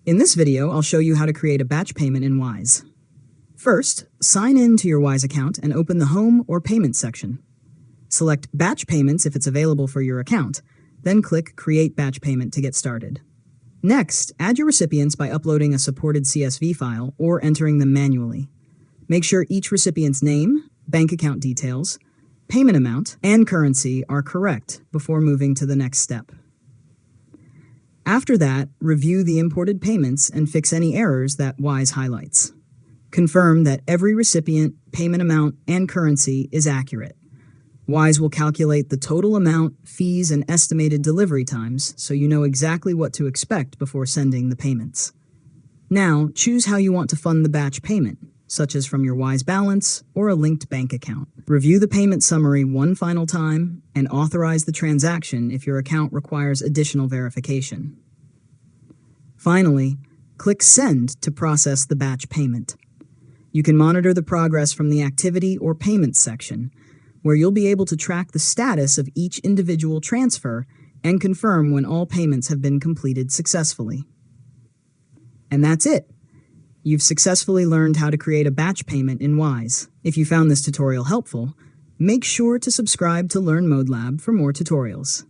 In this video, I'll show you how to create a batch payment in Wise. First, sign in to your Wise account and open the Home or Payments section. Select Batch Payments if it's available for your account, then click Create Batch Payment to get started. Next, add your recipients by uploading a supported CSV file or entering them manually. Make sure each recipient's name, bank account details, payment amount, and currency are correct before moving to the next step. After that, review the imported payments and fix any errors that Wise highlights. Confirm that every recipient, payment amount, and currency is accurate. Wise will calculate the total amount, fees, and estimated delivery times so you know exactly what to expect before sending the payments. Now, choose how you want to fund the batch payment, such as from your Wise balance or a linked bank account. Review the payment summary one final time and authorize the transaction if your account requires additional verification. Finally, click Send to process the batch payment. You can monitor the progress from the Activity or Payments section, where you'll be able to track the status of each individual transfer and confirm when all payments have been completed successfully. And that's it. You've successfully learned how to create a batch payment in Wise. If you found this tutorial helpful, make sure to subscribe to Learn Mode Lab for more tutorials.